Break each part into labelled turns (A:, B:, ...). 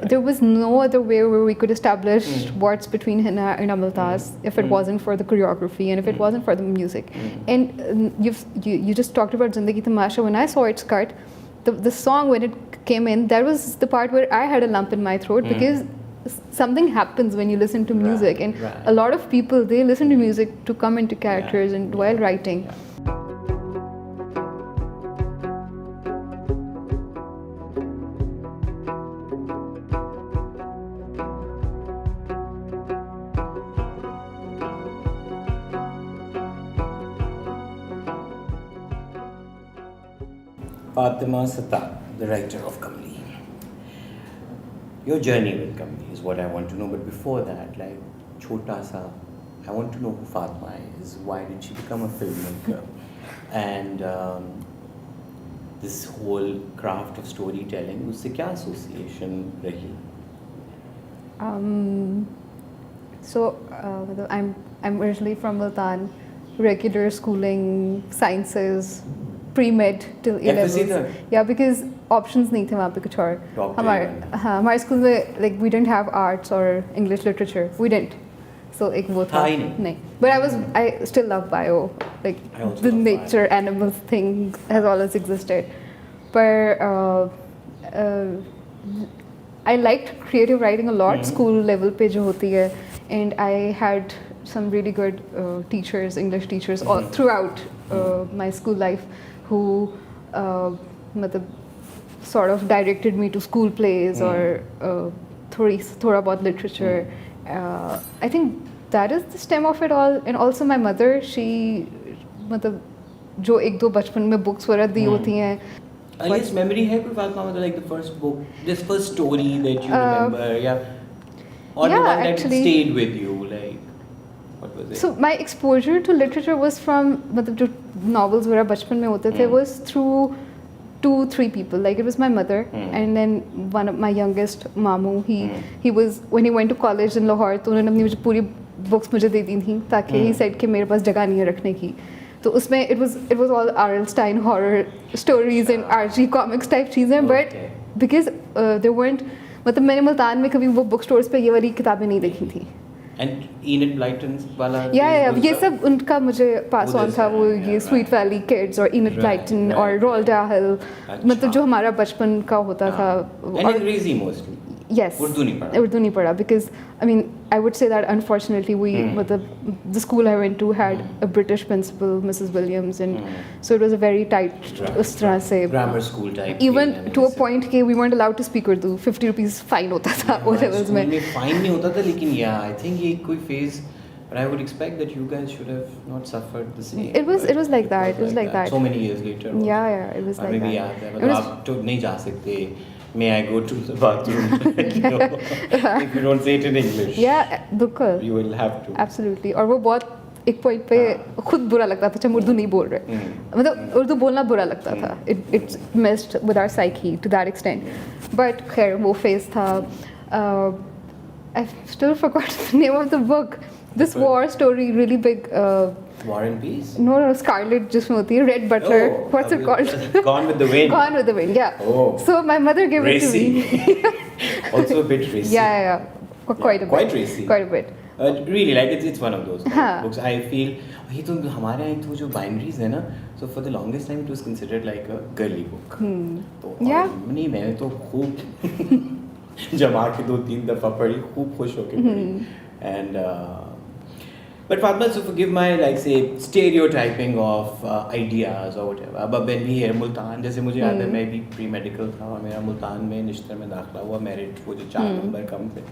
A: there was no other way where we could establish what's between Hina and Amultaz if it wasn't for the choreography and if it wasn't for the music. And you just talked about Zindagi Tamasha. When I saw its cut, the song when it came in, that was the part where I had a lump in my throat because something happens when you listen to music, and a lot of people, they listen to music to come into characters and while writing.
B: Fatima Sattar, the writer of Kamli. Your journey with Kamli is what I want to know, but before that, like Chota Sa, I want to know who Fatima is. Why did she become a filmmaker? And this whole craft of storytelling, उससे क्या association रही?
A: So I'm originally from Multan, regular schooling, sciences, pre-med till A-levels. Yeah, because options नहीं थे वहाँ पे कुछ और. हमारे स्कूल में like we didn't have arts or English literature. We didn't. So एक वो था. नहीं. But I still love bio. Like the nature animals thing has always existed. But I liked creative writing a lot. School level पे जो होती है, and I had some really good teachers, English teachers, all throughout my school life, who sort of directed me to school plays or thoda bahut literature. I think that is the stem of it all. And also my mother, she जो एक दो बचपन में books वगैरह दी होती हैं.
B: Earliest memory है कोई Fatima, like the first book, this first story that you remember, or the one that stayed with you, like what was it?
A: So my exposure to literature was from जो novels वगैरह बचपन में होते थे was through 2-3 people. Like it was my mother and then one of my youngest Mamu. He was, when he went to college in Lahore, तो उन्होंने अपनी मुझे पूरी books मुझे दे दी थी ताकि he said कि मेरे पास जगह नहीं है रखने की. तो उसमें it was all R.L. Stein horror stories and R.G. comics type चीज़ें, but because there weren't, मतलब मैंने मुल्तान में कभी वो book stores पे ये वाली किताबें नहीं देखी थी.
B: And Enid Blyton's वाला
A: ये सब उनका मुझे पास ऑन था, वो ये Sweet Valley Kids और Enid Blyton और Roald Dahl, मतलब जो हमारा बचपन का होता था.
B: And Angrezi mostly.
A: Yes.
B: Urdu नहीं पढ़ा.
A: Because I mean I would say that unfortunately the school I went to had a British principal, Mrs. Williams, and so it was a very tight
B: grammar school type.
A: Even to a point कि we weren't allowed to speak Urdu. 50 rupees fine होता था O levels में.
B: Fine नहीं होता था, लेकिन I think ये कोई phase. But I would expect that you guys should have not suffered the same.
A: It was like that. It was like that.
B: So many years later.
A: Yeah, it was like that.
B: मतलब आप तो नहीं जा सकते. May I go to the bathroom? If you don't say it in English.
A: Yeah, बिल्कुल.
B: You will have to.
A: Absolutely. और वो बहुत एक पॉइंट पे खुद बुरा लगता था, हम उर्दू नहीं बोल रहे. मतलब उर्दू बोलना बुरा लगता था. It messed with our psyche to that extent. But खैर वो phase था. I still forgot the name of the book. This war story, really big.
B: War and Peace?
A: No, Scarlet जिसमें होती है, Red Butler. What's it called?
B: Gone with the Wind.
A: Gone with the Wind, yeah.
B: Oh.
A: So my mother gave it to me.
B: Also a bit racy.
A: Yeah. Quite a bit.
B: Quite racy.
A: Quite a bit.
B: Really, like it's one of those books. I feel ये तो हमारे यहाँ तो जो binaries है ना, so for the longest time it was considered like a girly book. तो नहीं, मैंने तो खूब जमा के 2-3 दफा पढ़ी, खूब खुश होके पढ़ी. And but Fatma, so forgive my like say stereotyping of ideas or whatever. But when we hear Multan, जैसे मुझे याद है मैं भी pre-medical था और मेरा मुल्तान में निश्तर में दाखिला हुआ, मेरिट वो जो 4 नंबर कम थे.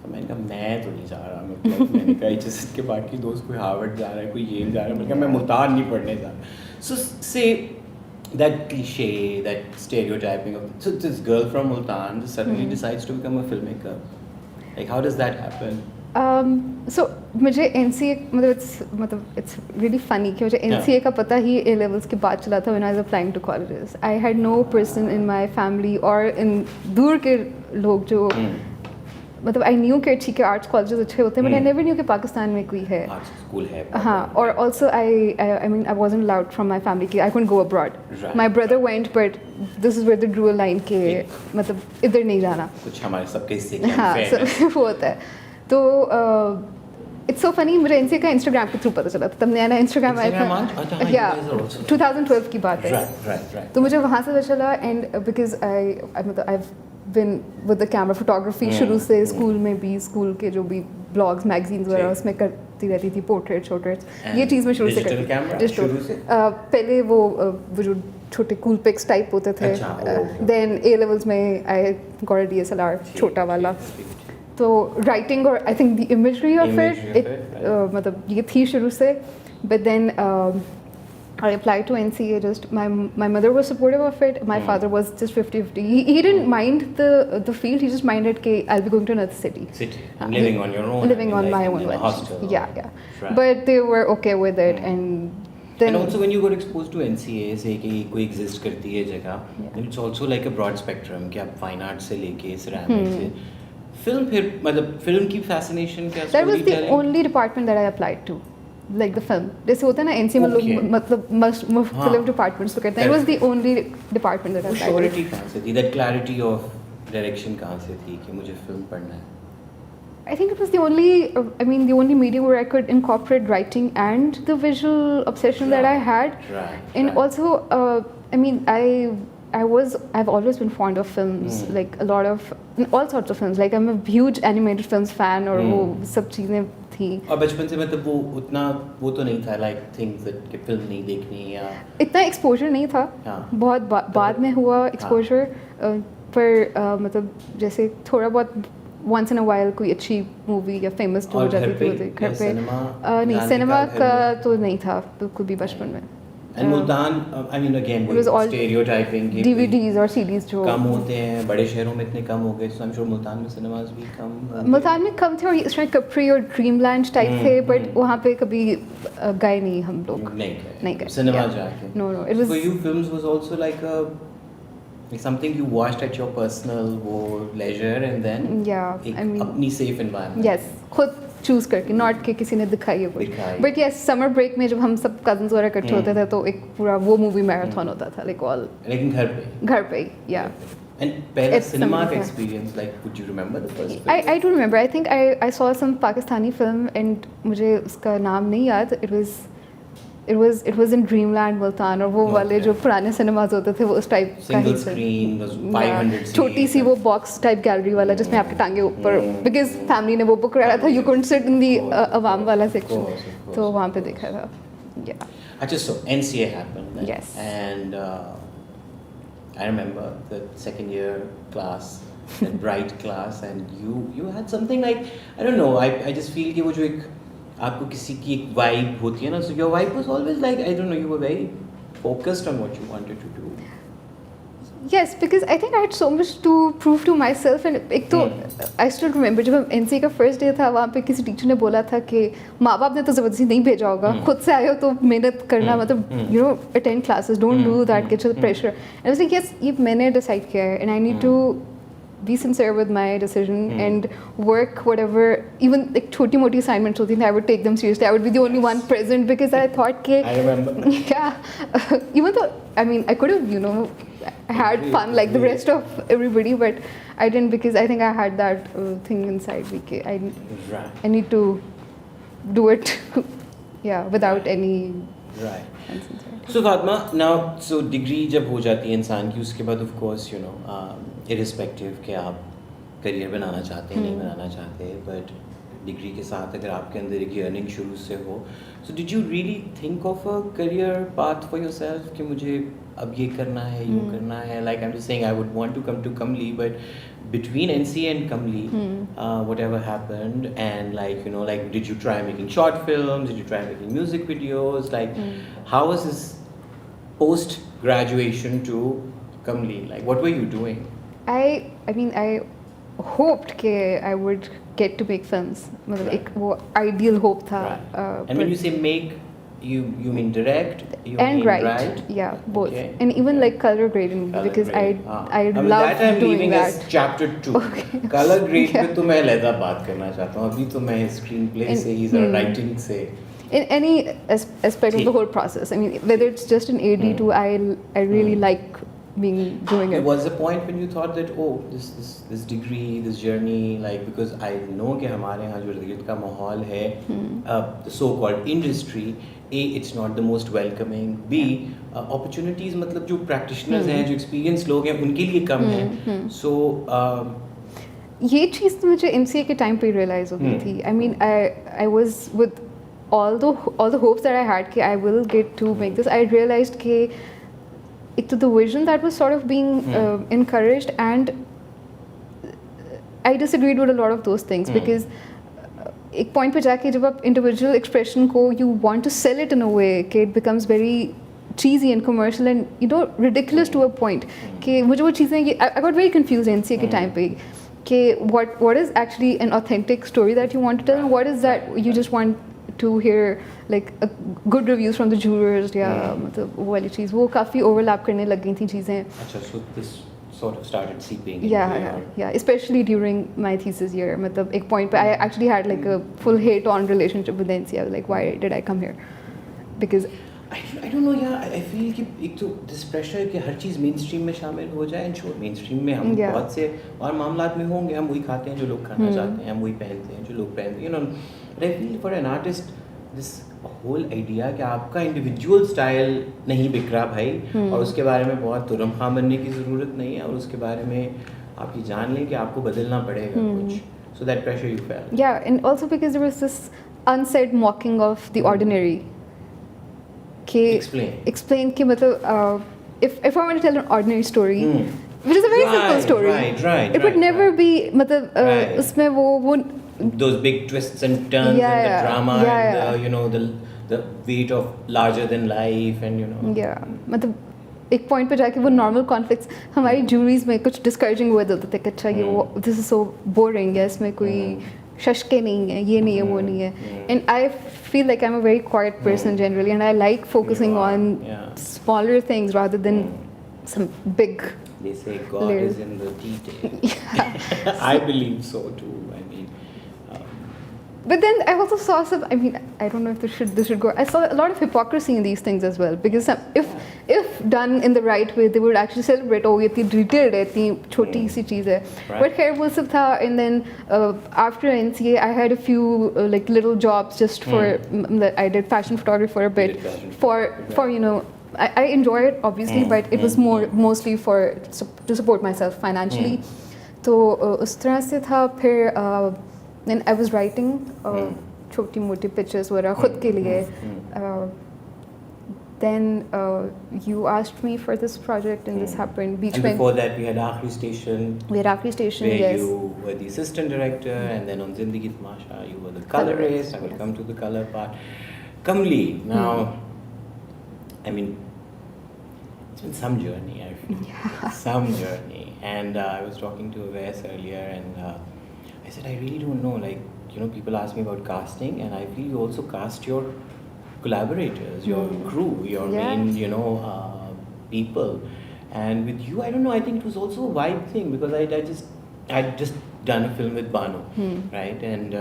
B: तो मैंने कहा मैं तो नहीं जा रहा, मतलब मैंने कहा HSS के बाकी दोस्त कोई हार्वर्ड जा रहा है, कोई येल जा रहा है, मैंने कहा मैं मुल्तान नहीं पढ़ने जा रहा. So say that cliche, that stereotyping of, so this girl from Multan suddenly decides to become a filmmaker. Like how does that happen?
A: So मुझे NCA मतलब it's really funny कि मुझे NCA का पता ही A levels के बाद चला था when I was applying to colleges. I had no person in my family or in दूर के लोग जो मतलब आई न्यू कि ठीक है आर्ट्स कॉलेजेस अच्छे होते हैं बट आई नेवर न्यू कि पाकिस्तान में कोई है
B: आर्ट्स स्कूल है
A: हाँ और also I mean I wasn't allowed from my family कि I couldn't go abroad my brother went but this is where they drew line के मतलब इधर नहीं जाना
B: कुछ हमारे सबके हिस्से
A: हाँ वो होता है तो इट्स सो फनी मुझे एनसीए का इंस्टाग्राम के थ्रू पता चला था तब नया नया इंस्टाग्राम आया था या 2012 की बात है तो मुझे वहाँ से पता चला एंड बिकॉज आई मतलब I been with the camera photography शुरू से स्कूल में भी स्कूल के जो भी ब्लॉग्स मैगजीन्स वगैरह उसमें करती रहती थी पोर्ट्रेट शोर्ट्रेट्स ये चीज़ मैं शुरू से करती पहले वो जो छोटे कूल पिक्स टाइप होते थे देन ए लेवल्स में आई गॉट अ DSLR छोटा वाला तो राइटिंग और I think the imagery of it मतलब ये थी शुरू से but then I applied to NCA. Just my mother was supportive of it. My father was just 50-50. He didn't mind the field. He just minded that I'll be going to another city.
B: Living on your own.
A: Living on my own. Yeah.
B: Right.
A: But they were okay with it, and then.
B: And also when you got exposed to NCA, say कि कोई exist करती है जगह, it's also like a broad spectrum कि आप fine art से लेके ceramics से film फिर मतलब film की fascination क्या?
A: That was the only department that I applied to. Like the film जैसे होता है ना NCA में लोग मतलब मुख्तलिफ डिपार्टमेंट्स तो करते हैं it was the only department that I applied
B: surety कहाँ से थी that clarity of direction कहाँ से थी कि मुझे film पढ़ना है
A: I think it was the only I mean the only medium where I could incorporate writing and the visual obsession that I had and also I mean I've always been fond of films like a lot of all sorts of films like I'm a huge animated films fan और वो सब चीज़ें थी
B: और बचपन से मतलब वो उतना वो तो नहीं था like things that कि फिल्म नहीं देखनी या
A: इतना एक्सपोजर नहीं था बहुत बाद में हुआ एक्सपोजर पर मतलब जैसे थोड़ा बहुत once in a while कोई अच्छी मूवी या फेमस जो हो जाती थी घर पे नहीं सिनेमा का तो नहीं था बिल्कुल भी बचपन में
B: And Multan, I mean again,
A: it was all
B: stereotyping
A: DVDs और CDs जो
B: कम होते हैं बड़े शहरों में इतने कम हो गए so I'm sure मुल्तान में cinemas भी कम
A: मुल्तान में कम थे और इस तरह कपरी और ड्रीमलैंड टाइप थे बट वहाँ पे कभी गए नहीं हम लोग नहीं गए
B: सिनेमा जाके
A: no it was
B: for you films was also like something you watched at your personal वो leisure and then
A: I mean
B: अपनी safe environment
A: yes खुद चूज करके नॉट के किसी ने दिखाई है कुछ बट यस समर ब्रेक में जब हम सब कजन्स वगैरह इकट्ठे होते थे तो एक पूरा वो मूवी मैराथन होता था लाइक ऑल
B: लेकिन घर पे
A: या
B: And पहला cinema experience like would you remember the first film?
A: I do remember I think I saw some Pakistani film and मुझे उसका नाम नहीं याद it was in Dreamland Multan और वो वाले जो पुराने सिनेमास होते थे वो उस टाइप का ही
B: screen was 500
A: छोटी सी वो बॉक्स टाइप गैलरी वाला जिसमें आपके टांगे ऊपर बिकॉज फैमिली ने वो बुक कराया था you couldn't sit in the अवाम वाला सेक्शन तो वहाँ पे देखा था
B: अच्छा so NCA happened
A: yes
B: and I remember the second year class that bright class and you had something like I don't know I just feel कि वो जो एक आपको किसी की एक वाइब होती है ना so your vibe was always like I don't know you were very focused on what you wanted to do
A: yes because I think I had so much to prove to myself and एक तो I still remember जब NCA का first day था वहाँ पे किसी teacher ने बोला था कि माँ बाप ने तो ज़बरदस्ती नहीं भेजा होगा खुद से आए हो तो मेहनत करना मतलब you know attend classes don't do that get the pressure and I was like yes ये मैंने decide किया है and I need to be sincere with my decision and work whatever even like choti moti assignments hoti I would take them seriously I would be the only one present because I thought ke
B: I remember
A: even though I mean I could have you know had fun like the rest of everybody but I didn't because I think I had that thing inside me ke I need to do it without any
B: So Fatma now so degree जब हो जाती है इंसान की उसके बाद of course you know irrespective कि आप करियर बनाना चाहते हैं नहीं बनाना चाहते बट डिग्री के साथ अगर आपके अंदर एक अर्निंग शुरू से हो so did you really think of a career path for yourself कि मुझे अब ये करना है यूँ करना है like I am just saying I would want to come to कमली but between NCA and Kamli whatever happened and like you know like did you try making short films did you try making music videos like how was this post graduation to Kamli like what were you doing
A: I mean I hoped कि I would get to make films मतलब एक वो ideal hope था
B: and when you say make You mean direct? You
A: and
B: mean
A: write. Yeah, both.
B: Okay.
A: And even like color grading,
B: Color
A: because
B: grade.
A: I
B: mean,
A: love
B: that I'm
A: doing
B: leaving
A: that.
B: as chapter 2.
A: Okay.
B: Color grade
A: Yeah.
B: पे तो मैं अलग बात करना चाहता हूँ. अभी तो मैं screenplay से ही ज़रा writing से.
A: In any aspect of the whole process. I mean, whether it's just an AD to I really like doing it.
B: Was the point when you thought that this degree, this journey, like, because I know कि हमारे यहाँ जो real का माहौल है, the so-called industry, A, it's not the most welcoming. B, opportunities मतलब जो practitioners हैं, जो experienced लोग हैं, उनके लिए कम हैं. So
A: ये चीज़ तो मुझे MCA के टाइम पे realize हो गई थी. I mean, I was with all the hopes that I had कि I will get to make this. I realized कि एक तो the vision that was sort of being encouraged, and I disagreed with a lot of those things because एक point पे जाके जब आप individual expression को you want to sell it in a way कि it becomes very cheesy and commercial and ridiculous to a point कि मुझे वो चीज़ें I got very confused NCA के time पे कि what is actually an authentic story that you want to tell and what is that you just want to hear like good reviews from the jurors या मतलब वो वाली चीज़ वो काफ़ी overlap करने लग गई थी चीज़ें.
B: अच्छा, so this sort of started seeping
A: yeah, especially during my thesis year. मतलब एक point पे I actually had like a full hate-on relationship with NCA. I was like, why did I come here? Because
B: I don't know, yeah, I feel कि एक तो this pressure कि हर चीज़ mainstream में शामिल हो जाए, and sure mainstream में हम बहुत से और मामलात में होंगे, हम वही खाते हैं जो लोग खाना चाहते हैं, हम वही पहनते हैं जो लोग पहनते हैं, but I feel for an artist this whole idea कि आपका individual style नहीं बिक रहा भाई, और उसके बारे में बहुत तुरम खां बनने की ज़रूरत नहीं है, और उसके बारे में आप ये जान लें कि आपको बदलना पड़ेगा कुछ. So that pressure you felt.
A: Yeah, and also because there was this unsaid mocking of the ordinary. Explain कि मतलब if I want to tell an ordinary story, which is a very simple story, it would never be मतलब उसमें वो
B: those big twists and turns and the drama and the weight of larger than life and
A: मतलब एक point पे जाके वो normal conflicts हमारी juries में कुछ discouraging हुए होते थे कि अच्छा ये वो this is so boring है, इसमें कोई शशके नहीं है, ये नहीं है, वो नहीं है. And I feel like I'm a very quiet person generally, and I like focusing on smaller things rather than some big.
B: They say God is in the detail. I believe so too. I mean,
A: but then I also saw some. I mean, I don't know if this should go. I saw a lot of hypocrisy in these things as well, because if done in the right way, they would actually celebrate. Oh, ये इतनी detailed है, इतनी छोटी सी चीज़ है. But खैर वो सब था. And then after NCA, I had a few like little jobs just for. I did fashion photography for a bit. For I enjoy it obviously, but it was mostly to support myself financially. तो उस तरह से था. फिर and I was writing छोटी मोटी pictures वगैरह खुद के लिए. Then you asked me for this project and this happened.
B: And before that we had Aakhri Station.
A: Where
B: yes. You were the assistant director, and then on Zindagi Tamasha you were the colorist. I will come to the color part. Kamli, now, I mean, it's been some journey, I feel. Some journey. And I was talking to Avais earlier, and I said, I really don't know, like, people ask me about casting, and I feel you also cast your collaborators, your crew, your main, people. And with you, I don't know, I think it was also a vibe thing, because I'd just done a film with Banu, right? And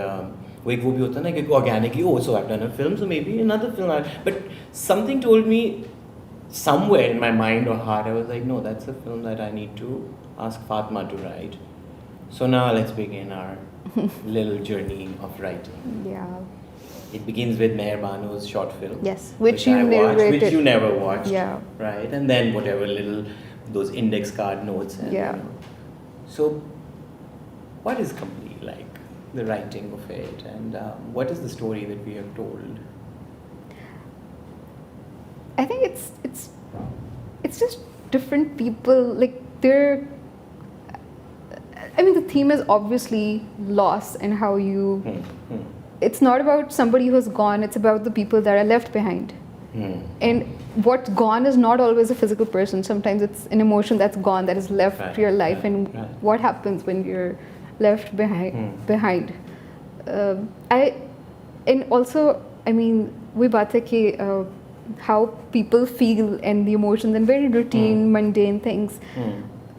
B: वो एक वो भी होता है ना कि organically, so I've done a film, so maybe another film. But something told me somewhere in my mind or heart, I was like, no, that's a film that I need to ask Fatma to write. So now let's begin our little journey of writing.
A: Yeah.
B: It begins with Meher Banu's short film.
A: Yes, which you narrated.
B: Which you never watched.
A: Yeah.
B: Right, and then whatever little, those index card notes. And, So, what is Kamli like? The writing of it, and what is the story that we have told?
A: I think it's just different people, like they're. I mean, the theme is obviously loss and how you. It's not about somebody who's gone. It's about the people that are left behind. And what's gone is not always a physical person. Sometimes it's an emotion that's gone, that is left to your life, and what happens when you're left behind. And also, I mean, we baat hai ki how people feel and the emotions and very routine, mundane things.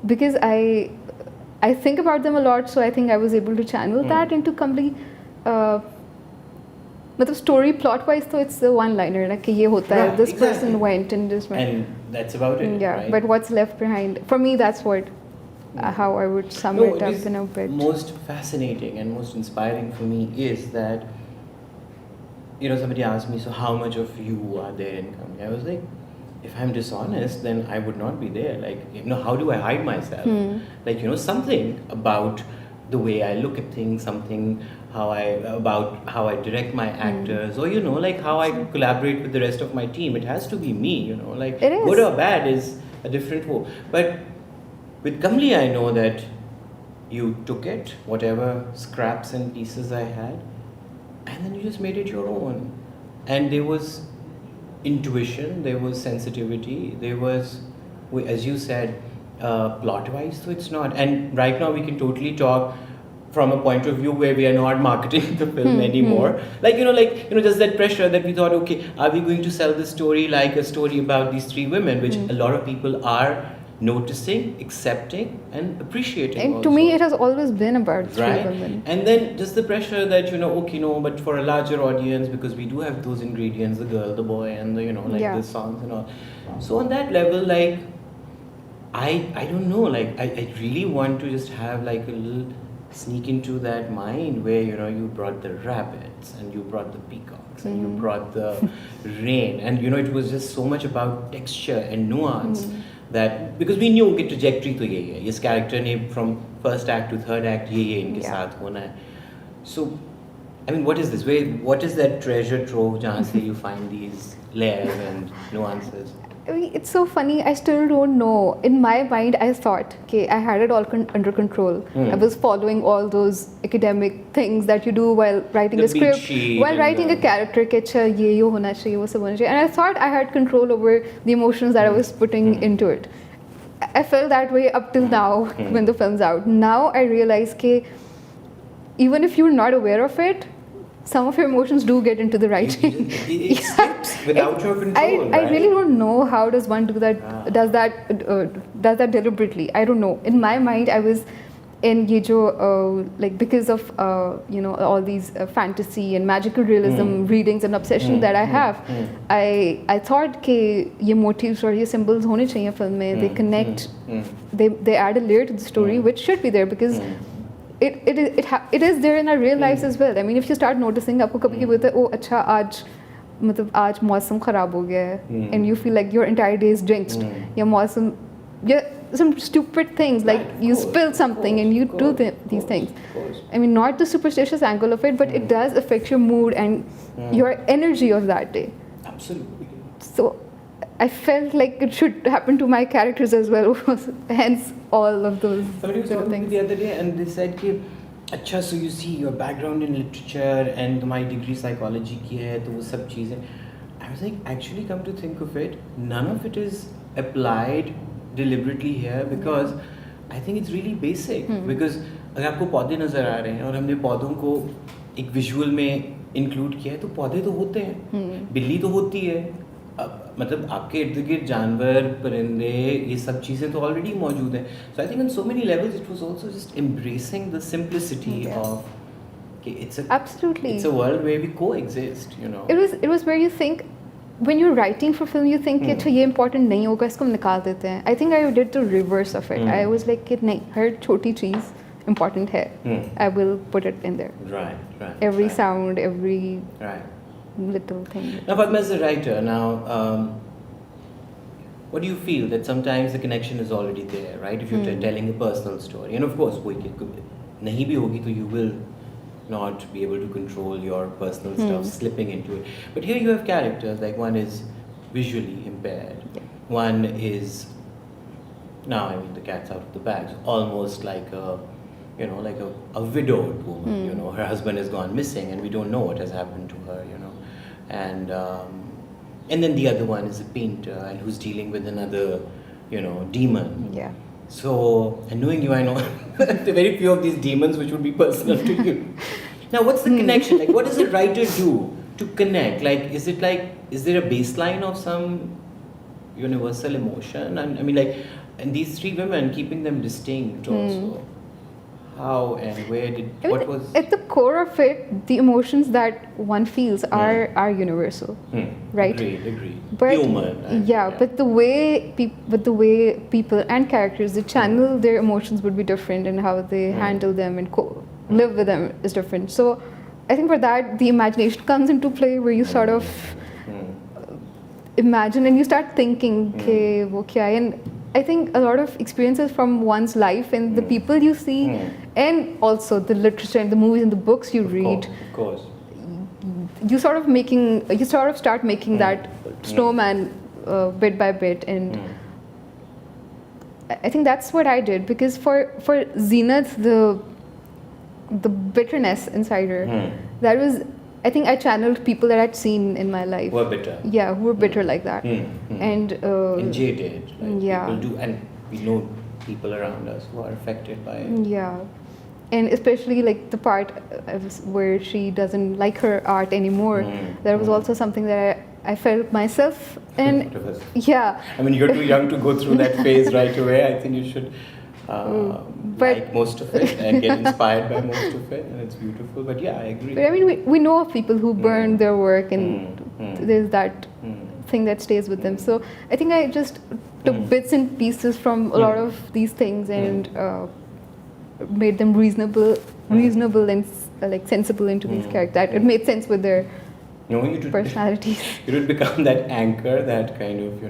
A: Because I think about them a lot, so I think I was able to channel that into complete. मतलब story plot wise, so it's a one-liner like कि ये होता है. This person went and just went.
B: And that's about it.
A: Yeah,
B: right?
A: but what's left behind? For me, that's what how I would sum it up in a bit.
B: Most fascinating and most inspiring for me is that, you know, somebody asked me, so how much of you are there in company? I was like, if I'm dishonest, then I would not be there. Like, you know, how do I hide myself? Like, you know, something about the way I look at things, something about how I direct my actors, or, you know, like how I collaborate with the rest of my team. It has to be me, you know, like good or bad is a different whole. But with Kamli, I know that you took it, whatever scraps and pieces I had, and then you just made it your own. And there was intuition, there was sensitivity, there was, as you said, plot-wise, so it's not. And right now we can totally talk from a point of view where we are not marketing the film anymore. Like, you know, just that pressure that we thought, okay, are we going to sell this story like a story about these three women, which a lot of people are noticing, accepting, and appreciating.
A: And
B: also.
A: To me, it has always been about three women.
B: And then just the pressure that, you know, okay, no, but for a larger audience, because we do have those ingredients, the girl, the boy, and the, you know, like the songs and all. So on that level, like, I don't know, like, I really want to just have like a little sneak into that mind where, you know, you brought the rabbits and you brought the peacocks and you brought the rain, and, you know, it was just so much about texture and nuance. That because we knew कि trajectory तो यही है, इस character ने from first act to third act ये इनके साथ होना है. So, I mean, what is this? What is that treasure trove जहाँ से you find these layers and nuances?
A: I mean, it's so funny. I still don't know. In my mind, I thought, okay, I had it all under control. I was following all those academic things that you do while writing a script, while writing a character. कि अच्छा ये होना चाहिए, वो सब होना चाहिए. And I thought I had control over the emotions that I was putting into it. I felt that way up till now when the film's out. Now I realize that even if you're not aware of it, some of your emotions do get into the writing.
B: It slips without your control.
A: I really don't know how does one do that. Does that deliberately? I don't know. In my mind, I was in ye jo, like because of you know, all these fantasy and magical realism readings and obsession that I have. I thought ke ye motifs or ye symbols hone chahiye film mein. They connect. They add a layer to the story, which should be there because. It is there in our real lives as well. I mean, if you start noticing, आपको कभी बोलते हैं, oh अच्छा आज मतलब आज मौसम खराब हो गया है, and you feel like your entire day is drenched. या मौसम, some stupid things like you spill something and you do these things. I mean, not the superstitious angle of it, but it does affect your mood and your energy of that day.
B: Absolutely.
A: So I felt like it should happen to my characters as well. Hence all of those.
B: Somebody was talking to me the other day and they said कि अच्छा, so you see your background in literature and my degree psychology की है, तो वो सब चीज़ें. I was like, actually, come to think of it, none of it is applied deliberately here because I think it's really basic. Because अगर आपको पौधे नज़र आ रहे हैं और हमने पौधों को एक विजुअल में इंक्लूड किया है, तो पौधे तो होते हैं, बिल्ली तो होती है, मतलब आपके इर्द गिर्द जानवर, परिंदे, ये सब चीज़ें तो ऑलरेडी मौजूद हैं. So I think on so many levels it was also just embracing the simplicity of कि it's a world where we coexist, you know.
A: It was where you think when you're writing for film, you think कि अच्छा ये important नहीं होगा, इसको हम निकाल देते हैं. I think I did the reverse of it. I was like कि नहीं, हर छोटी चीज़ important है. I will put it in there.
B: Right.
A: Every sound, every little thing.
B: Now, Padma, as a writer, what do you feel that sometimes the connection is already there, right? If you're telling a personal story, and of course, nahi bhi hogi, to you will not be able to control your personal stuff slipping into it. But here you have characters, like one is visually impaired, one is, now I mean the cat's out of the bag, almost like a, you know, like a widowed woman, you know, her husband has gone missing and we don't know what has happened to her, you know. And then the other one is a painter and who's dealing with another, you know, demon.
A: Yeah.
B: So, and knowing you, I know there are very few of these demons which would be personal to you. Now, what's the connection? Like, what does a writer do to connect? Like, is there a baseline of some universal emotion? And I mean, like, and these three women, keeping them distinct also. How and where did,
A: I mean,
B: what was?
A: at the core of it, the emotions that one feels are universal, right?
B: Agreed.
A: But
B: Human.
A: but the way people and characters they channel their emotions would be different, and how they handle them and live with them is different. So, I think for that the imagination comes into play, where you sort of imagine and you start thinking, okay, wo kya hai? And I think a lot of experiences from one's life and the people you see, and also the literature and the movies and the books you read,
B: of course.
A: you sort of start making that snowman bit by bit, and I think that's what I did, because for Zenith, the bitterness inside her, that was, I think I channeled people that I'd seen in my life.
B: Who are bitter.
A: Yeah, who were bitter like that. And
B: jaded. Like
A: yeah.
B: People do, and we know people around us who are affected by it.
A: Yeah. And especially like the part where she doesn't like her art anymore, that was also something that I felt myself. And yeah.
B: I mean, you're too young to go through that phase right away. I think you should like most of it and get inspired by most of it, and it's beautiful. But yeah, I agree.
A: But I mean, we know of people who burn their work, and there's that thing that stays with them. So I think I just took bits and pieces from a lot of these things and made them reasonable and like sensible into these characters. It made sense with their personalities.
B: It would become that anchor, that kind of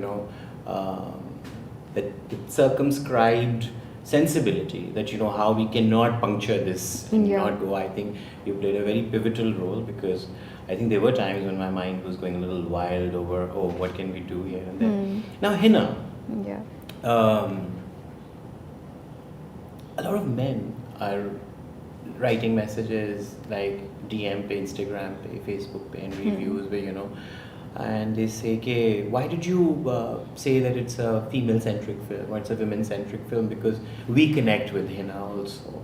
B: that circumscribed sensibility, that how we cannot puncture this and not go. I think you played a very pivotal role, because I think there were times when my mind was going a little wild over, what can we do here and there. Now Hina, a lot of men are writing messages like DM pe, Instagram pe, Facebook pe, and reviews where and they say, okay, why did you say that it's a female-centric film or it's a women-centric film? Because we connect with Hina also.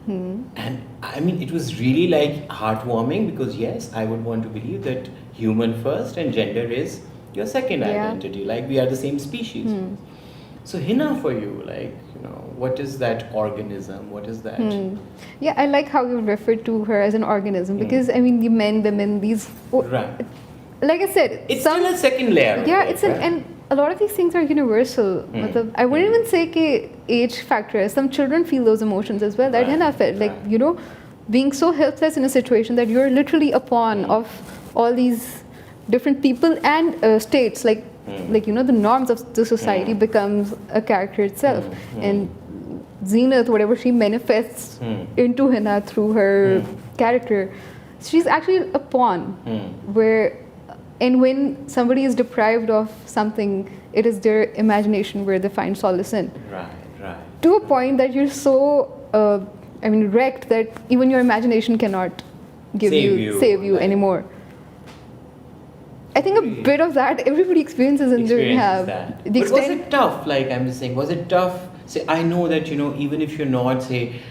B: And I mean, it was really like heartwarming, because yes, I would want to believe that human first and gender is your second identity, like we are the same species. So Hina, for you, like, what is that organism? What is that?
A: Yeah, I like how you referred to her as an organism, because I mean, the men, women, these...
B: Right.
A: Like I said,
B: it's still a second layer.
A: Yeah, it's and a lot of these things are universal. I wouldn't even say that age factor. Some children feel those emotions as well. That Hina felt, like being so helpless in a situation that you're literally a pawn of all these different people and states. Like the norms of the society becomes a character itself, and Zenith, whatever she manifests into Hina through her character, she's actually a pawn where. And when somebody is deprived of something, it is their imagination where they find solace in.
B: Right.
A: To a point that you're so, wrecked that even your imagination cannot save you anymore. I think a bit of that everybody experiences in their
B: that. But was it tough? Like I'm just saying, was it tough? Say, I know that even if you're not, say,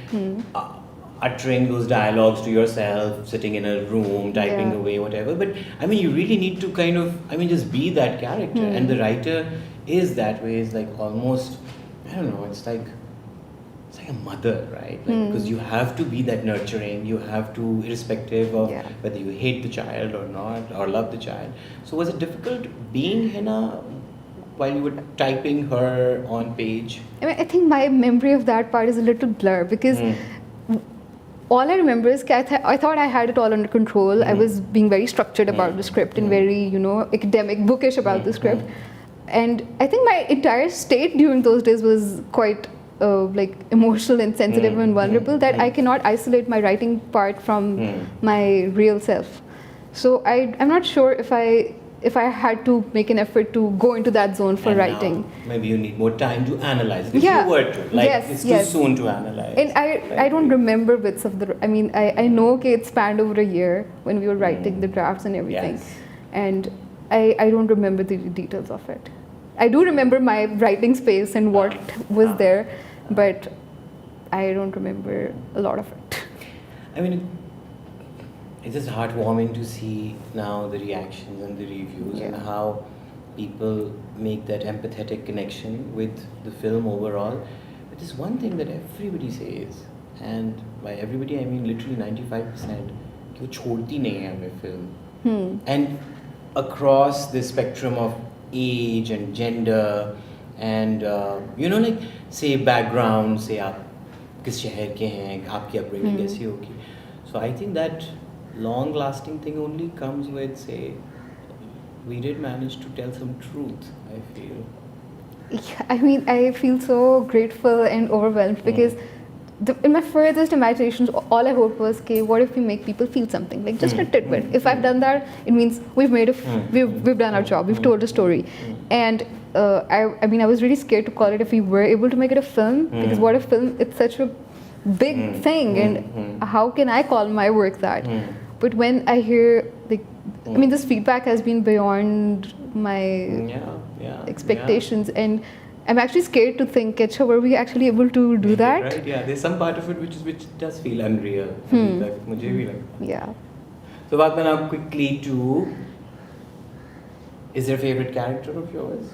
B: uttering those dialogues to yourself, sitting in a room, typing away, whatever. But I mean, you really need to kind of, just be that character. And the writer is that way, is like almost, I don't know, it's like a mother, right? Like, because you have to be that nurturing, you have to, irrespective of whether you hate the child or not, or love the child. So was it difficult being Hina while you were typing her on page?
A: I think my memory of that part is a little blur, because all I remember is I thought I had it all under control. I was being very structured about the script and very, academic, bookish about the script. And I think my entire state during those days was quite like emotional and sensitive and vulnerable, that I cannot isolate my writing part from my real self. So I'm not sure if I had to make an effort to go into that zone for writing.
B: Maybe you need more time to analyze it. If you were to. Like, it's too soon to analyze.
A: And I don't remember bits of the... I know it spanned over a year when we were writing the drafts and everything.
B: Yes.
A: And I don't remember the details of it. I do remember my writing space and what was there, but I don't remember a lot of it.
B: I mean, it's just heartwarming to see now the reactions and the reviews and how people make that empathetic connection with the film overall. But there's one thing that everybody says, and by everybody I mean literally 95%, कि वो छोड़ती नहीं है हमें film. And across the spectrum of age and gender and like say background, say आप किस शहर के हैं, आपकी upbringing कैसी होगी. So I think that long lasting thing only comes with, say, we did manage to tell some truth, I feel.
A: Yeah, I mean, I feel so grateful and overwhelmed because in my furthest imaginations, all I hoped was, okay, what if we make people feel something, like just a tidbit. If I've done that, it means we've made we've done our job, we've told a story. And I mean, I was really scared to call it if we were able to make it a film, because what if film, it's such a big thing, and how can I call my work that? But when I hear, like, I mean, this feedback has been beyond my expectations, and I'm actually scared to think, Kecha, were we actually able to do that?
B: Right, yeah. There's some part of it which does feel unreal. मुझे भी लगता है.
A: Yeah.
B: So बात में now quickly to, is there a favorite character of yours?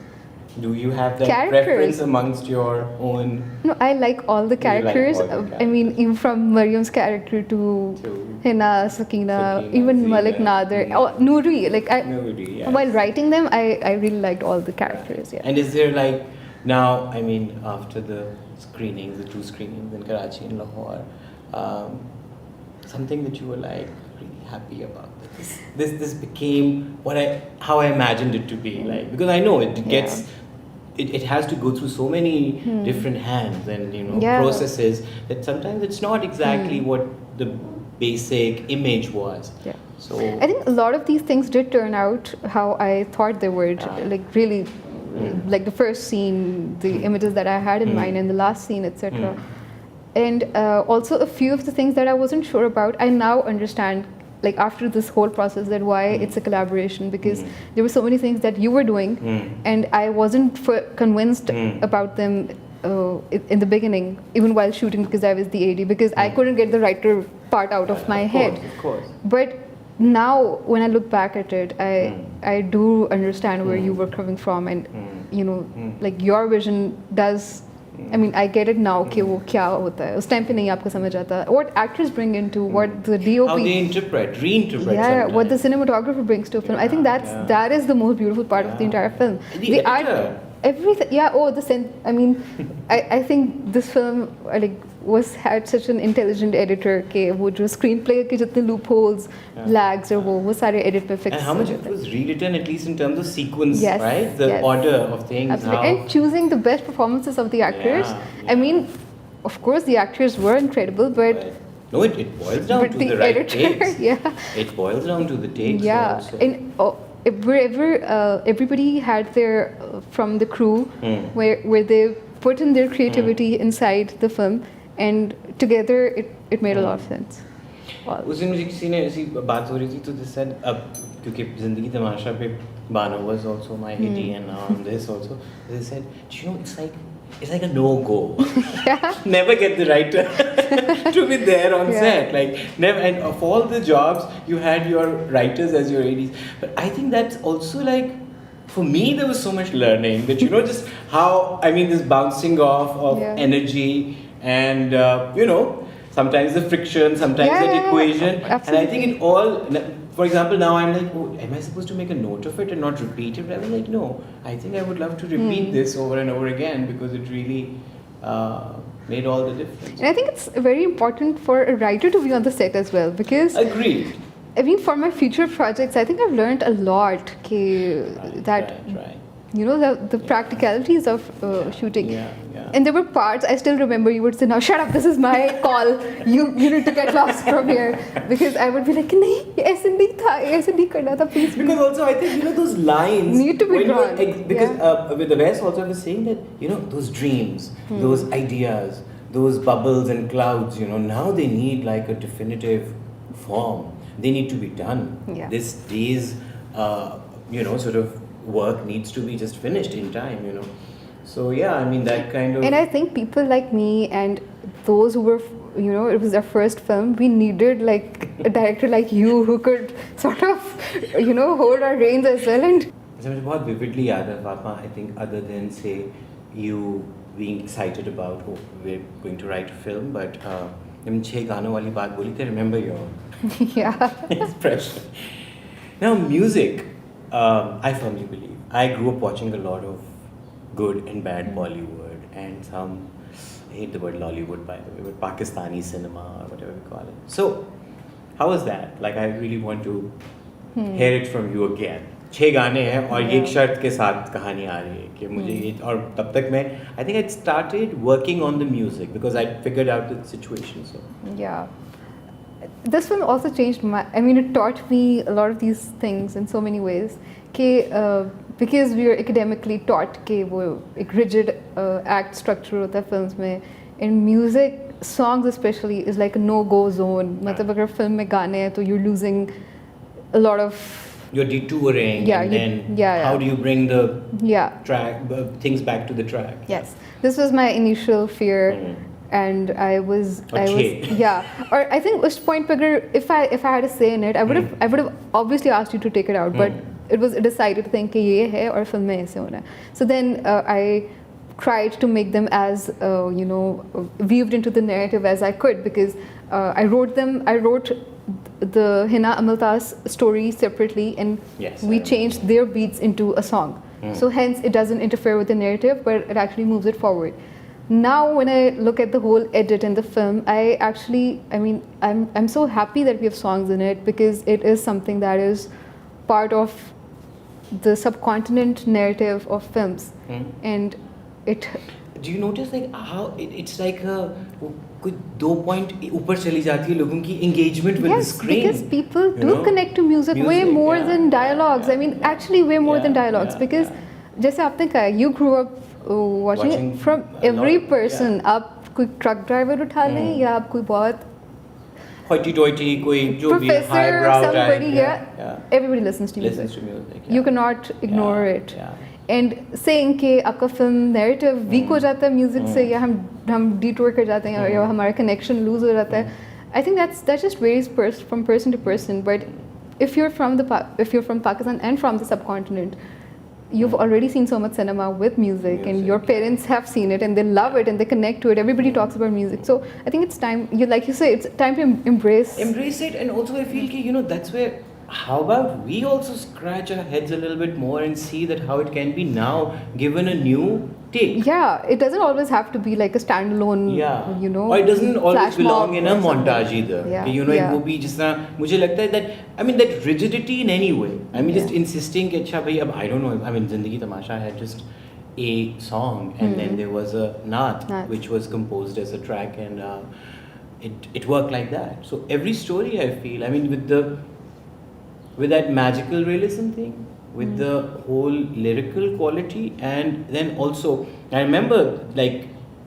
B: Do you have that preference amongst your own?
A: No, I like all the characters. I mean, even from Mariam's character to Hina, Sakina, even Malik Nadir, Noori. Like
B: Noori, yes.
A: While writing them, I really liked all the characters. Yeah.
B: And is there like now? I mean, after the screenings, the 2 screenings in Karachi and Lahore, something that you were like really happy about? This became how I imagined it to be like, because I know it gets. It has to go through so many different hands and processes that sometimes it's not exactly what the basic image was. Yeah. So
A: I think a lot of these things did turn out how I thought they would. Like really, like the first scene, the images that I had in mind, and the last scene, etc. And also a few of the things that I wasn't sure about, I now understand. Like after this whole process, that why it's a collaboration, because there were so many things that you were doing and I wasn't convinced about them in the beginning, even while shooting, because I was the AD, because I couldn't get the writer part out of my head.
B: Of course.
A: But now when I look back at it, I do understand where you were coming from, and like your vision does. I mean, I get it now कि वो क्या होता है. उस time पे नहीं आपको समझ आता. What actors bring into, what the DOP.
B: How they reinterpret.
A: Yeah, sometimes. What the cinematographer brings to a film. I think that is the most beautiful part of the entire film.
B: The editor.
A: Everything. Yeah. Oh, I mean, I think this film had such an intelligent editor कि वो जो screenplay के जितने loopholes, lags और वो सारे edit पे fix.
B: And how much it was rewritten, at least in terms of sequence, right? The order of things.
A: Absolutely. And choosing the best performances of the actors. I mean, of course, the actors were incredible, but.
B: No, it boils down to the right takes. It boils down to the takes.
A: Yeah, also. And wherever everybody had their from the crew, where they put in their creativity inside the film, and together it made a lot of sense.
B: उस दिन मुझे किसी ने ऐसी बात हो रही थी, तो they said अब क्योंकि जिंदगी तमाशा पे Bano was also my AD and now on this also, they said, it's like a no-go. Never get the writer to be there on set. Like never. And of all the jobs, you had your writers as your ADs. But I think that's also like, for me, there was so much learning that just how this bouncing off of energy and sometimes the friction, sometimes that equation.
A: Absolutely.
B: And I think it all. For example, now I'm like, am I supposed to make a note of it and not repeat it? But I was like, no, I think I would love to repeat this over and over again, because it really made all the difference.
A: And I think it's very important for a writer to be on the set as well, because...
B: Agreed.
A: I mean, for my future projects, I think I've learned a lot the practicalities of shooting. And there were parts, I still remember, you would say, now shut up, this is my call, you need to get lost from here, because I would be like, nahi, aise nahi karna tha, please.
B: Because also I think, those lines
A: need to be drawn.
B: Because with the West also I was saying that, those dreams, those ideas, those bubbles and clouds, now they need like a definitive form. They need to be done. This day's, sort of work needs to be just finished in time, So that kind of...
A: And I think people like me and those who were you know, it was our first film. We needed like a director like you who could sort of, you know, hold our reins as well. And
B: मुझे बहुत vividly याद है Fatma, I think other than say you being excited about we're going to write a film, but जब 6 गानों वाली बात बोली थी, remember your
A: yeah.
B: expression. Now music, I firmly believe I grew up watching a lot of good and bad Bollywood and some, I hate the word Lollywood by the way, but Pakistani cinema or whatever we call it. So how was that? Like I really want to hear it from you again. 6 गाने हैं और ये एक शर्त के साथ कहानी आ रही है कि मुझे ये, और तब तक मैं I think I started working on the music because I figured out the situation. So
A: Yeah. This film also changed I mean, it taught me a lot of these things in so many ways. Because we are academically taught कि वो एक rigid act structure होता है films में. In music, songs especially is like a no-go zone. मतलब अगर film में गाने हैं तो you're losing a lot of.
B: You're detouring, and then how do you bring the track things back to the track?
A: Yes, this was my initial fear. And I was or I think उस point पे अगर if I had a say in it, I would have obviously asked you to take it out, but it was a decided thing कि ये है और film में ऐसे होना है. So then I tried to make them as you know, weaved into the narrative as I could, because I wrote the Hina Amaltas story separately, and we changed their beats into a song. So hence it doesn't interfere with the narrative, but it actually moves it forward. Now when I look at the whole edit in the film, I mean, I'm so happy that we have songs in it, because it is something that is part of the subcontinent narrative of films. And it,
B: do you notice like how it's like कुछ 2 point ऊपर चली जाती है लोगों की engagement with the screen.
A: Yes, because people do connect to music way more than dialogues. I mean, actually way more than dialogues, because जैसे आपने कहा, you grew up watching it from every person. आप कोई truck driver उठा लें, या आप कोई बहुत
B: hoity-toity कोई जो भी
A: highbrow somebody, everybody listens to music. You cannot ignore it. And saying कि आपका film narrative weak हो जाता है music से, या हम detour कर जाते हैं, या हमारा connection lose हो जाता है, I think that just varies from person to person. But if you're from Pakistan and from the subcontinent, you've already seen so much cinema with music, and your parents have seen it and they love it and they connect to it. Everybody talks about music. So I think it's time, like you say, it's time to embrace
B: it. And also I feel that, you know, that's where, how about we also scratch our heads a little bit more and see that how it can be now given a new take.
A: Yeah, it doesn't always have to be like a standalone, you know,
B: or it doesn't always belong in a montage either. You know, it will be just मुझे लगता है that, I mean, that rigidity in any way, I mean, just insisting कि अच्छा भाई अब I don't know, I mean, Zindagi Tamasha had just a song, and then there was a Naat which was composed as a track, and it worked like that. So every story, I feel, I mean, with that magical realism thing, with the whole lyrical quality, and then also I remember like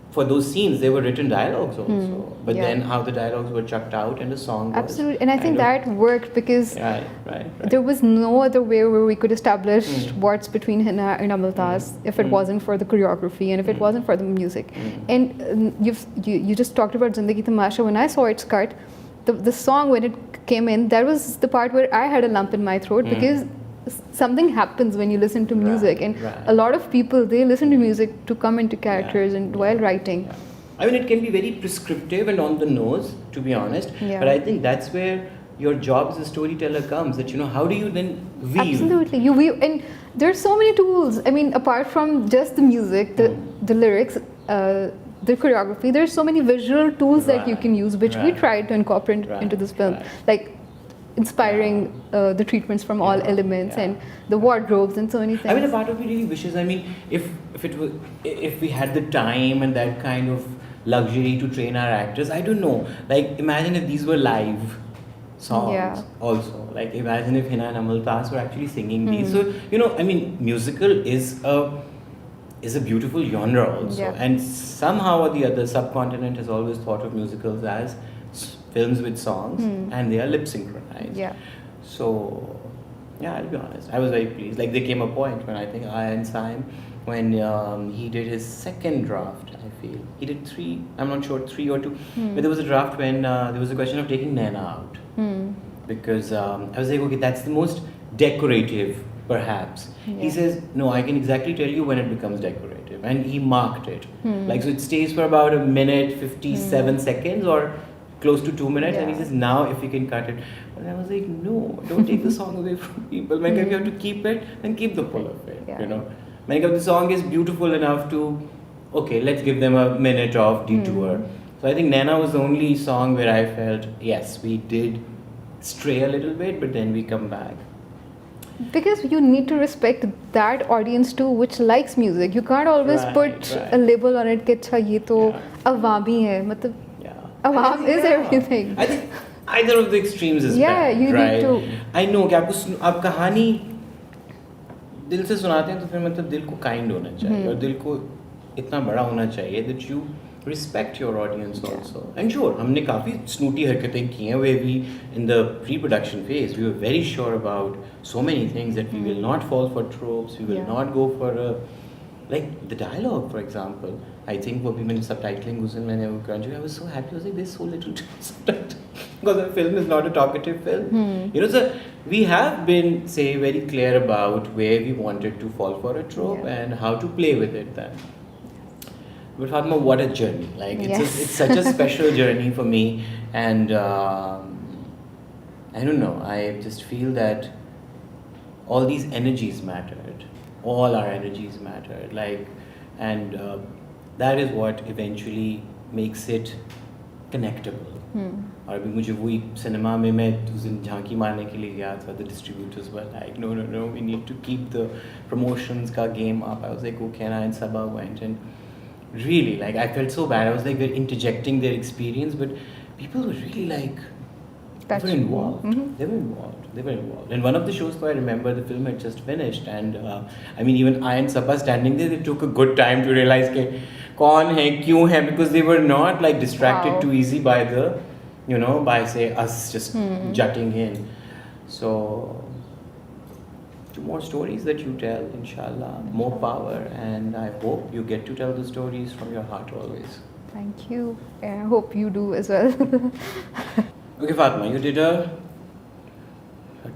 B: for those scenes there were written dialogues also, but then how the dialogues were chucked out and the song
A: absolutely, and I think that worked because there was no other way where we could establish what's between Hina and Amaltas if it wasn't for the choreography and if it wasn't for the music. And you just talked about Zindagi Tamasha. When I saw its cut, the song, when it came in, that was the part where I had a lump in my throat, because something happens when you listen to music, and a lot of people, they listen to music to come into characters and while writing.
B: I mean, it can be very prescriptive and on the nose, to be honest, but I think that's where your job as a storyteller comes, that, you know, how do you then weave?
A: Absolutely, you weave, and there's so many tools. I mean, apart from just the music, the lyrics, the choreography, there's so many visual tools that you can use, which we tried to incorporate into this film, like inspiring the treatments from all elements and the wardrobes and so many things.
B: I mean, a part of me really wishes, I mean, if we had the time and that kind of luxury to train our actors, I don't know, like imagine if these were live songs also, like imagine if Hina and Amaltas were actually singing these. So, you know, I mean, musical is a beautiful genre also, and somehow or the other subcontinent has always thought of musicals as films with songs, and they are lip synchronized. So I'll be honest, I was very pleased. Like there came a point when I think I and Saim when he did his second draft. I feel he did 3. I'm not sure 3 or 2, but there was a draft when there was a question of taking Naina out because I was like, okay, that's the most decorative, perhaps. He says, no, I can exactly tell you when it becomes decorative, and he marked it. Like, so it stays for about a minute 57 seconds or close to 2 minutes, and he says, now if you can cut it. And I was like, no, don't take the song away from people. Like, if you have to keep it, then keep the pull of it, you know. Like, if the song is beautiful enough to, okay, let's give them a minute of detour. So I think Naina was the only song where I felt, yes, we did stray a little bit, but then we come back.
A: Because you need to respect that audience too, which likes music. You can't always put a label on it कि अच्छा ये तो अवामी है, मतलब अवाम is everything.
B: I think either of the extremes is bad,
A: you
B: right?
A: need to.
B: I know कि आप कहानी दिल से सुनाते हैं तो फिर मतलब दिल को kind होना चाहिए और दिल को इतना बड़ा होना चाहिए that you respect your audience also. And sure, हमने काफ़ी snooty हरकतें की हैं where we in the pre-production phase we were very sure about so many things that we will not fall for tropes, we will not go for a like the dialogue, for example. I think वो भी मैंने subtitling उस दिन मैंने वो कर I was so happy. I was like, there's so little subtitle because the film is not a talkative film. You know, so we have been say very clear about where we wanted to fall for a trope and how to play with it then. But Fatma, what a journey! Like it's such a special journey for me, and I don't know. I just feel that all these energies mattered. All our energies mattered. Like, and that is what eventually makes it connectable. और अभी मुझे वही cinema में मैं उस दिन झांकी मारने के लिए गया था. The distributors were like, no, we need to keep the promotions का game up. I was like, okay, and Sabah went and. Really, like I felt so bad. I was like, we're interjecting their experience, but people were really like, they were involved. They were involved. And one of the shows, I remember the film had just finished, and I mean, even I and Sabah standing there, they took a good time to realize कि कौन है, क्यों है, because they were not like distracted too easy by the, by say us just jutting in. So. More stories that you tell, inshallah, more power, and I hope you get to tell the stories from your heart always.
A: Thank you. I hope you do as well.
B: Okay, Fatma, you did a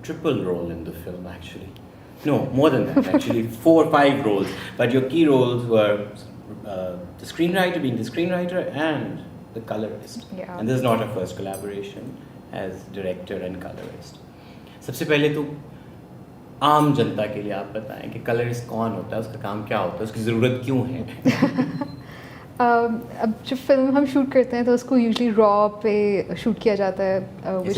B: triple role in the film actually. No, more than that actually, 4 or 5 roles. But your key roles were the screenwriter, being the screenwriter, and the colorist.
A: Yeah.
B: And this is not a first collaboration as director and colorist. सबसे पहले तो आम जनता के लिए आप बताएं कि colourist कौन होता है, उसका काम क्या होता है, उसकी ज़रूरत क्यों है?
A: अब जब फिल्म हम शूट करते हैं तो उसको यूजुअली रॉ पे शूट किया जाता है,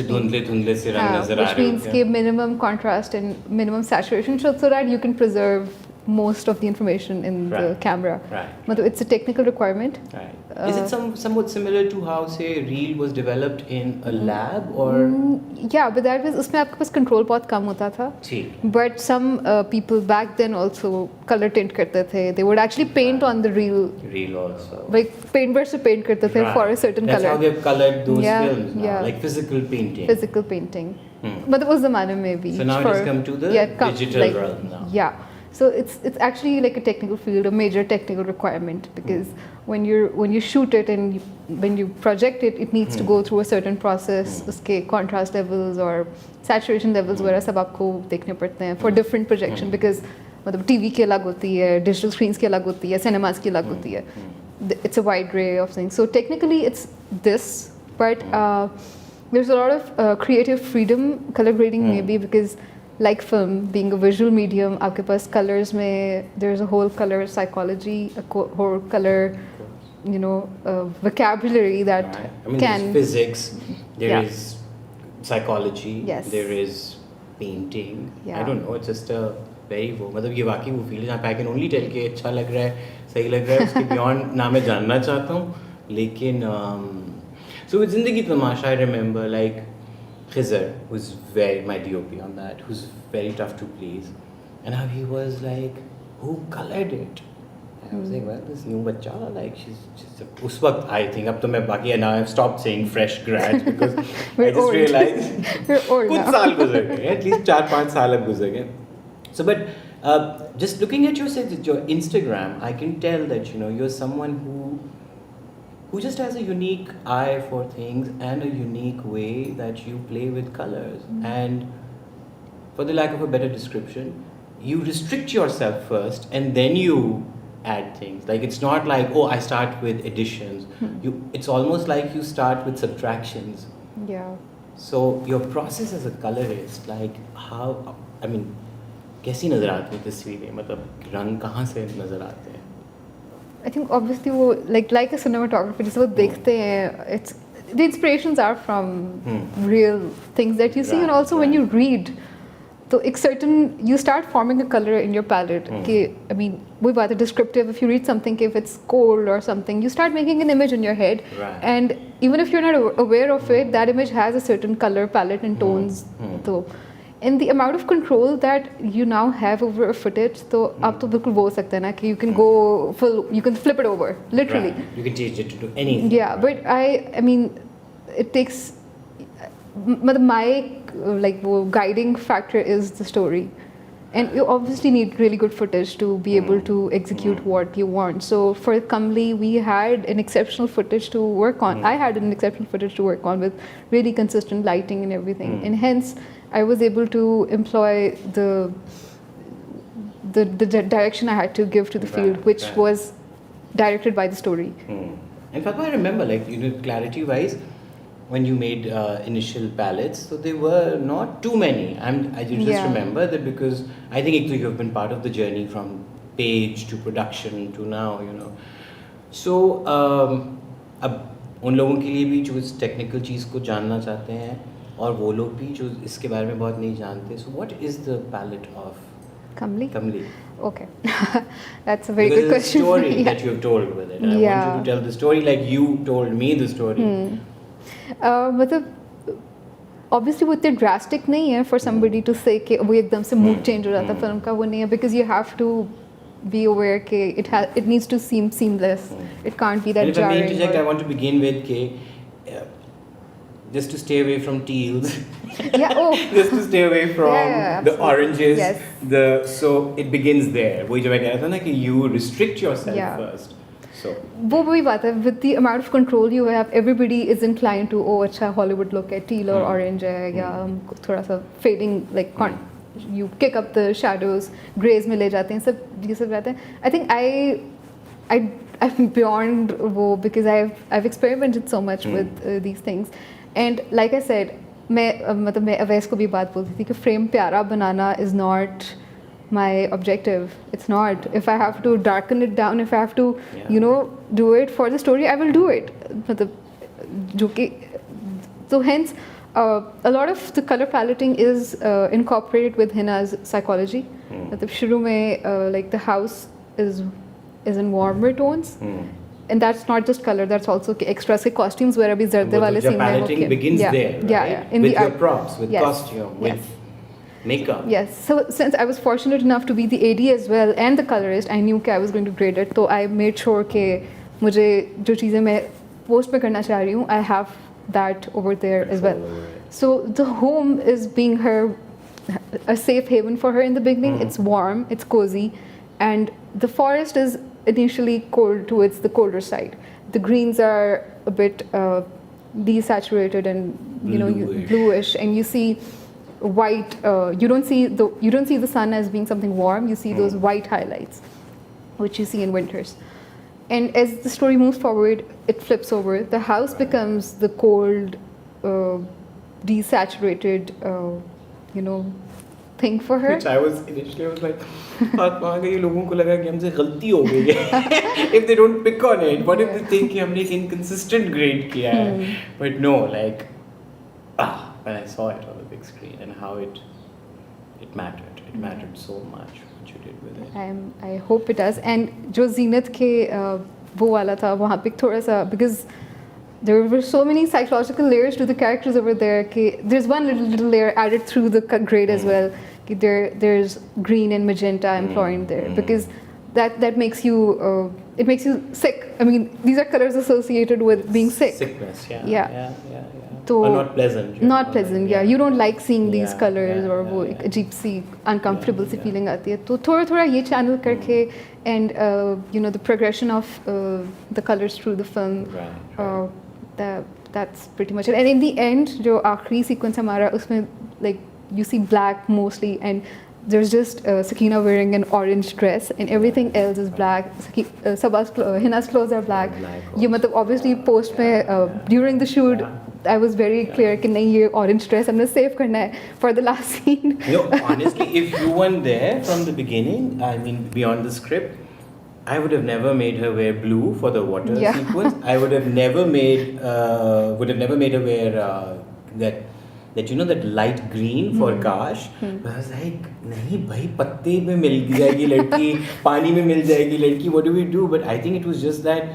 B: धुंधले से रंग नजर आ रहे
A: हैं, which means कि minimum contrast and minimum saturation so that you can preserve most of the information in the camera. Right. It's a technical requirement. Right.
B: Is it somewhat similar to how, say, Reel was developed in a lab, or?
A: Yeah, but that was उसमें आपके पास control बहुत कम होता था. But some people back then also color tint करते थे. They would actually paint on the reel. Reel also. Like paintbrush से paint करते थे for a certain color.
B: That's how they've colored those films now, like physical painting.
A: Physical painting. But it was the manner maybe.
B: So now it has come to the digital realm now.
A: Yeah. So it's actually like a technical field, a major technical requirement, because when you shoot it and when you project it, it needs to go through a certain process. उसके contrast levels or saturation levels वगैरह सब आपको देखने पड़ते हैं for different projection, because मतलब TV की अलग होती है, digital screens की अलग होती है, cinemas की अलग होती है. It's a wide array of things. So technically it's this, but there's a lot of creative freedom color grading maybe, because like film being a visual medium, आपके पास colors में there's a whole color psychology, a whole color, vocabulary that
B: there's physics, there is psychology, there is painting. I don't know, it's just a very मतलब ये वाकई वो feel जहाँ पे I can only tell कि अच्छा लग रहा है, सही लग रहा है, उसके beyond ना मैं जानना चाहता हूँ, लेकिन so with ज़िंदगी तमाशा I remember like Khizr, who's my DOP on that, who's very tough to please, and how he was like, who colored it? And I was like, well, this new bacha, like she's उस वक्त I think अब तो मैं बाकी now I've stopped saying fresh grads because I just realized
A: we're old
B: कुछ साल गुजर गए, at least 4-5 साल अब गुजर गए. So but Just looking at your Instagram, I can tell that you're someone who just has a unique eye for things and a unique way that you play with colors. And for the lack of a better description, you restrict yourself first and then you add things. Like it's not like, oh, I start with additions. It's almost like you start with subtractions.
A: Yeah.
B: So your process as a colorist, like how, I mean, कैसी नजर आती है तस्वीरें, मतलब रंग कहाँ से नजर आते हैं?
A: I think obviously वो like a cinematographer जिसे वो देखते हैं, it's the inspirations are from real things that you see, and also when you read, तो एक certain you start forming a color in your palette. कि I mean वही बात है descriptive. If you read something, if it's cold or something, you start making an image in your head, and even if you're not aware of it, that image has a certain color palette and tones. तो and the amount of control that you now have over a footage, तो आप तो बिल्कुल वो हो सकते हैं ना कि you can go full, you can flip it over, literally.
B: Right. You can change it to do anything.
A: Yeah, but I mean, it takes, my like वो guiding factor is the story, and you obviously need really good footage to be able to execute what you want. So for Kamli, we had an exceptional footage to work on. I had an exceptional footage to work on with really consistent lighting and everything, and hence I was able to employ the direction I had to give to the field, which was directed by the story.
B: In fact, I remember, like, clarity-wise, when you made initial palettes, so there were not too many. I just remember that because I think you have been part of the journey from page to production to now, So, अब उन लोगों के लिए भी जो इस technical चीज़ को जानना चाहते हैं और वो लोग भी जो इसके बारे में बहुत नहीं जानते, so what is the palette of
A: Kamli? Okay. That's a very
B: because
A: good question.
B: Because the story that you have told with it. And I want you to tell the story like you told me the story.
A: मतलब obviously वो इतने drastic नहीं है for somebody to say कि वो एकदम से mood change हो जाता है फिल्म का, वो नहीं है, because you have to be aware कि it needs to seem seamless. It can't be that jarring.
B: If I may interject, I want to begin with कि just to stay away from teals. Just to stay away from the oranges. So it begins there. वही जो मैं कह रहा था ना कि you restrict yourself first. So
A: वो वही बात है, with the amount of control you have, everybody is inclined to अच्छा Hollywood look है, teal or orange है, या थोड़ा सा fading, like you kick up the shadows, grays में ले जाते हैं, सब ये सब रहते हैं. I think I'm beyond वो, because I've experimented so much with these things. And like I said, मैं अवैस को भी बात बोलती थी कि फ्रेम प्यारा बनाना is not my objective. It's not. If I have to darken it down, if I have to do it for the story, I will do it. मतलब जो कि so hence a lot of the color paletting is incorporated with Hina's psychology. मतलब शुरू में like the house is in warmer tones. And that's not just color, that's also extras के costumes वगैरह भी जर्दे वाले scene में होके.
B: Paletting begins there, right?
A: In
B: with
A: the
B: your props, with costume, with makeup.
A: Yes, so since I was fortunate enough to be the AD as well and the colorist, I knew कि I was going to grade it, so I made sure कि मुझे जो चीज़ें मैं post में करना चाह रही हूँ, I have that over there as well. So the home is being a safe haven for her in the beginning. It's warm, it's cozy, and the forest is initially cold towards the colder side. The greens are a bit desaturated and bluish, and you see white. You don't see the sun as being something warm. You see those white highlights, which you see in winters. And as the story moves forward, it flips over. The house becomes the cold, desaturated, thing for her.
B: Which I was like, वहाँ के लोगों को लगा कि हमसे गलती हो गई है. If they don't pick on it, what if they think कि हमने एक inconsistent grade किया है? But no, like, when I saw it on the big screen and how it mattered. It mattered so much what you did with it.
A: I hope it does. And जो ज़ीनत के वो वाला था वहाँ पे थोड़ा सा, because there were so many psychological layers to the characters over there. There's one little layer added through the grade as well. There's green and magenta employed there, because that makes you it makes you sick. I mean, these are colors associated with being sick.
B: Sickness, yeah.
A: तो
B: not pleasant.
A: Not pleasant, yeah. You don't like seeing these
B: Yeah,
A: colors
B: yeah,
A: और
B: yeah,
A: वो
B: yeah.
A: एक अजीब सी uncomfortable सी
B: Yeah,
A: feeling आती है. तो थोड़ा थोड़ा ये channel करके and you know the progression of the colors through the film.
B: Right.
A: That's pretty much it. And in the end, जो आखिरी sequence हमारा उसमें like you see black mostly and there's just Sakina wearing an orange dress and everything else is black. Hina's clothes are black. ये मतलब obviously post में during the shoot I was very clear कि नहीं ये orange dress हमने save करना है for the last scene.
B: No, honestly, if you weren't there from the beginning, I mean beyond the script, I would have never made her wear blue for the water sequence. I would have never made her wear that you know that light green for Kash. I was like, नहीं भाई पत्ते में मिल जाएगी लड़की, पानी में मिल जाएगी लड़की. What do we do? But I think it was just that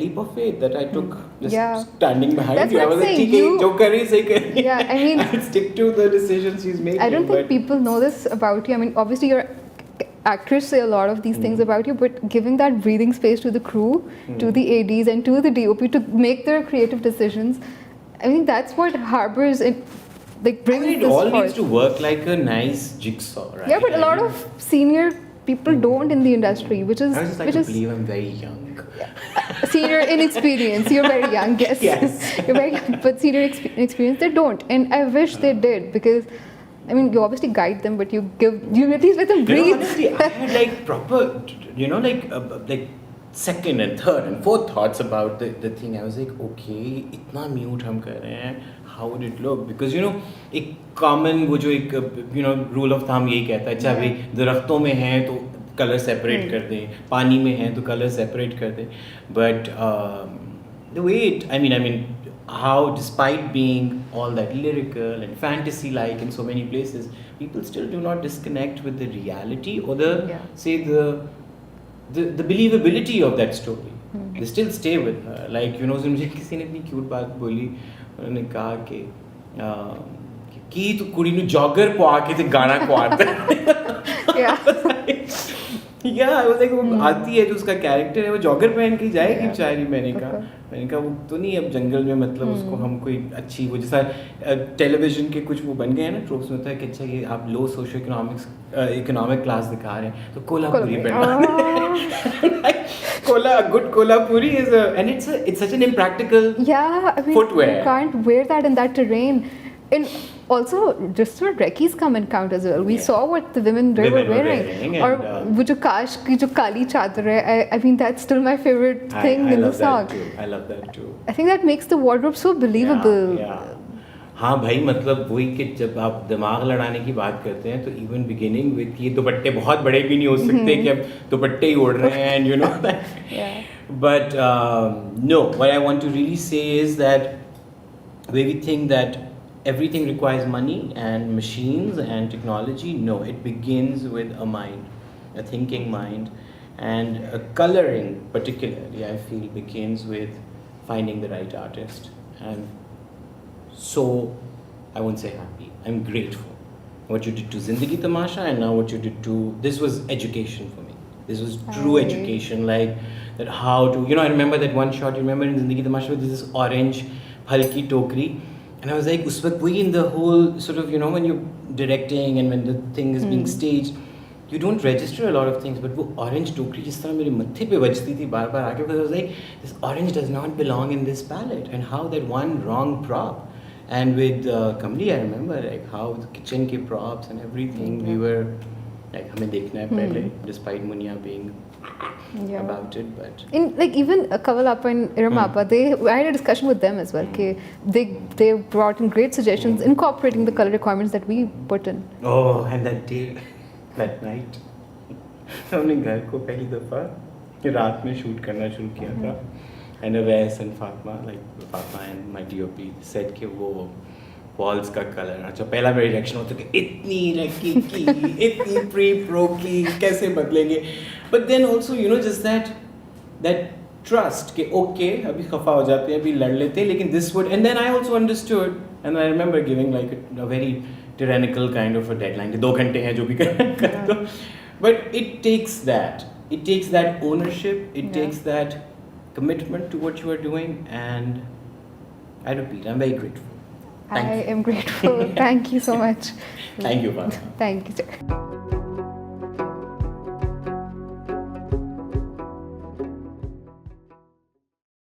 B: leap of faith that I took, just standing behind
A: That's
B: you. I was like, ठीक है, जो कर रही सही कर रही.
A: Yeah, I mean,
B: I'd stick to the decisions she's making.
A: I don't think people know this about you. I mean, obviously you're actors say a lot of these things about you, but giving that breathing space to the crew, to the ADs and to the DOP to make their creative decisions, I think that's what harbors it, like brings
B: it
A: this
B: all
A: forth.
B: needs to work like a nice jigsaw, right?
A: Yeah, but a lot of senior people don't in the industry, which is
B: I was just like to believe I'm very young.
A: Senior in experience, you're very young, yes. You're very young, but senior experience, they don't, and I wish they did because. I mean, you obviously guide them, but you at least let them breathe.
B: You know, honestly, I had like proper, you know, like second and third and fourth thoughts about the thing. I was like, okay, इतना mute हम कर रहे हैं, how would it look? Because you know, एक common वो जो एक you know rule of thumb यही कहता है, अच्छा भाई दरख्तों में हैं तो कलर सेपरेट कर दें, पानी में हैं तो कलर सेपरेट कर दें. But the way I mean. How despite being all that lyrical and fantasy-like in so many places, people still do not disconnect with the reality or say the believability of that story. They still stay with her. Like you know, मुझे किसी ने इतनी cute बात बोली, उन्होंने कहा कि तू कुड़ी नु जॉगर पवा के ते गाना को आता. Yeah, I was like वो आती है जो उसका कैरेक्टर है वो जॉगर पहन के जाएगी बेचारी. मैंने कहा वो तो नहीं अब जंगल में मतलब उसको हम कोई अच्छी वो जैसा टेलीविजन के कुछ वो बन गए हैं ना ट्रोप्स में होता है कि अच्छा ये आप लो सोशो इकोनॉमिक क्लास दिखा रहे हैं तो कोल्हापुरी पहनना. Good Kolhapuri is it's such an impractical footwear.
A: You can't wear that in that terrain. And also, just when Recce's come and count as well. We saw what the women were wearing. Or वो जो काश की जो काली चादर है, I mean that's still my favorite thing in the song.
B: I love that too.
A: I think that makes the wardrobe so believable.
B: हाँ भाई मतलब वही कि जब आप दिमाग लड़ाने की बात करते हैं तो even beginning with ये दुपट्टे बहुत बड़े भी नहीं हो सकते कि अब दुपट्टे ही उड़ रहे हैं and you know that. But no, what I want to really say is that when we think that everything requires money and machines and technology, no, it begins with a mind, a thinking mind, and a coloring particularly I feel begins with finding the right artist. And so I won't say happy, I'm grateful what you did to Zindagi Tamasha and now what you did to this was education for me. This was true education, like that how to, you know, I remember that one shot, you remember in Zindagi Tamasha with this orange halki tokri. And I was like, उस वक्त वही in the whole sort of, you know, when you're directing and when the thing is being staged, you don't register a lot of things. But वो orange टोकरी जिस तरह मेरे मत्थे पे बजती थी बार बार आके, because I was like, this orange does not belong in this palette. And how that one wrong prop. And with Kamli, I remember like how the kitchen के props and everything, we were like, हमें देखना है पहले, despite Munia being about it, but
A: in like even Kaval Appa and Iram Appa, I had a discussion with them as well. They brought in great suggestions incorporating the color requirements that we put in.
B: Oh, and that day, that night, हमने घर को पहली दफा रात में shoot करना शुरू किया था. And Awais and Fatma and my DOP said कि वो walls का color. अच्छा पहला मेरा reaction होता कि इतनी रखी की, इतनी pre-pro की, कैसे बदलेंगे? But then also, you know, just that trust कि okay, अभी खफा हो जाते हैं, अभी लड़ लेते हैं, लेकिन this would, and then I also understood, and I remember giving like a very tyrannical kind of a deadline, 2 घंटे हैं जो भी कर दो. But it takes that ownership, it takes that commitment to what you are doing, and I repeat, I'm very grateful.
A: I am grateful. Thank you so much.
B: Thank you, Fatma.
A: Thank you, sir.